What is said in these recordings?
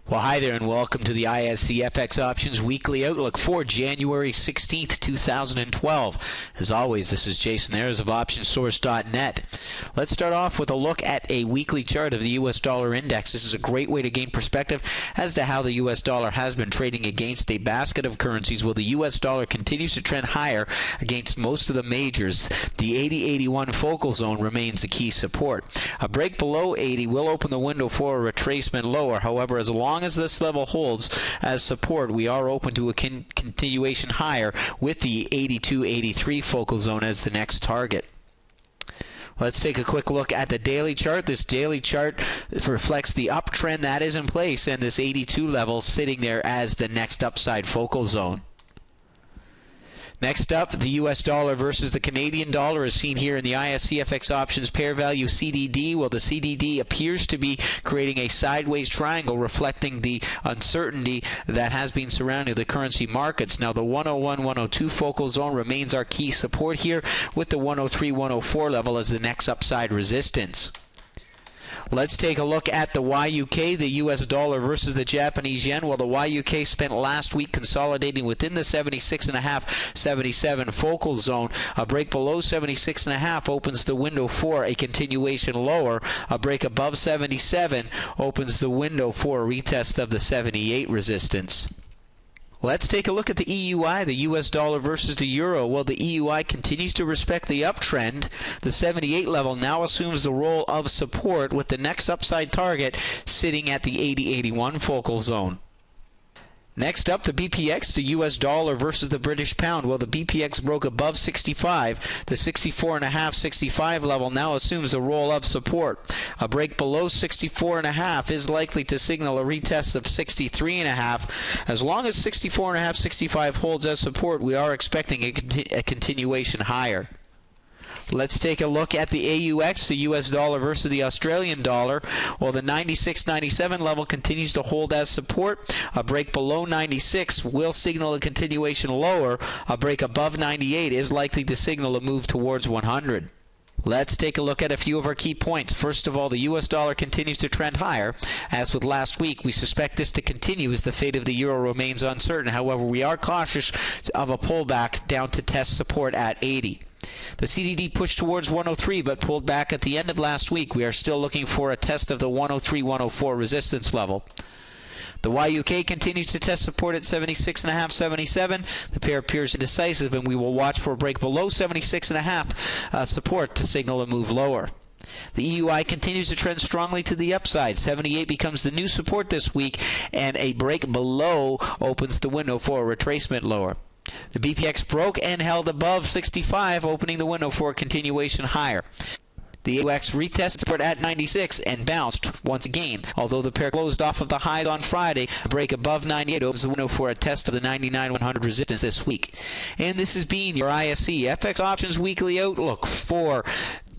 Well, hi there and welcome to the ISC FX Options Weekly Outlook for January 16th, 2012. As always, this is Jason Ayers of OptionsSource.net. Let's start off with a look at a weekly chart of the U.S. dollar index. This is a great way to gain perspective as to how the U.S. dollar has been trading against a basket of currencies, while the U.S. dollar continues to trend higher against most of the majors. The 80-81 focal zone remains a key support. A break below 80 will open the window for a retracement lower. However, as long as this level holds as support, we are open to a continuation higher with the 82-83 focal zone as the next target. Let's take a quick look at the daily chart. This daily chart reflects the uptrend that is in place, and this 82 level sitting there as the next upside focal zone. Next up, the U.S. dollar versus the Canadian dollar is seen here in the ISC FX Options pair value CDD. Well, the CDD appears to be creating a sideways triangle reflecting the uncertainty that has been surrounding the currency markets. Now, the 101-102 focal zone remains our key support here, with the 103-104 level as the next upside resistance. Let's take a look at the YUK, the U.S. dollar versus the Japanese yen. Well, the YUK spent last week consolidating within the 76.5, 77 focal zone. A break below 76.5 opens the window for a continuation lower. A break above 77 opens the window for a retest of the 78 resistance. Let's take a look at the EUI, the U.S. dollar versus the euro. Well, the EUI continues to respect the uptrend. The 78 level now assumes the role of support, with the next upside target sitting at the 80-81 focal zone. Next up, the BPX, the U.S. dollar versus the British pound. Well, the BPX broke above 65. The 64.5, 65 level now assumes the role of support. A break below 64.5 is likely to signal a retest of 63.5. As long as 64.5, 65 holds as support, we are expecting a continuation higher. Let's take a look at the AUX, the U.S. dollar versus the Australian dollar. Well, the 96.97 level continues to hold as support. A break below 96 will signal a continuation lower. A break above 98 is likely to signal a move towards 100. Let's take a look at a few of our key points. First of all, the U.S. dollar continues to trend higher. As with last week, we suspect this to continue as the fate of the euro remains uncertain. However, we are cautious of a pullback down to test support at 80. The CDD pushed towards 103 but pulled back at the end of last week. We are still looking for a test of the 103-104 resistance level. The YUK continues to test support at 76.5, 77. The pair appears indecisive, and we will watch for a break below 76.5 support to signal a move lower. The EUI continues to trend strongly to the upside. 78 becomes the new support this week, and a break below opens the window for a retracement lower. The BPX broke and held above 65, opening the window for a continuation higher. The AUX retested support at 96 and bounced once again. Although the pair closed off of the highs on Friday, a break above 98 opens the window for a test of the 99-100 resistance this week. And this has been your ISC FX Options Weekly Outlook for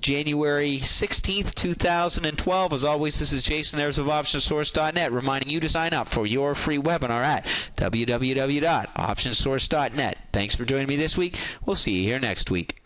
January 16th, 2012. As always, this is Jason Ayers of OptionsSource.net, reminding you to sign up for your free webinar at www.optionssource.net. Thanks for joining me this week. We'll see you here next week.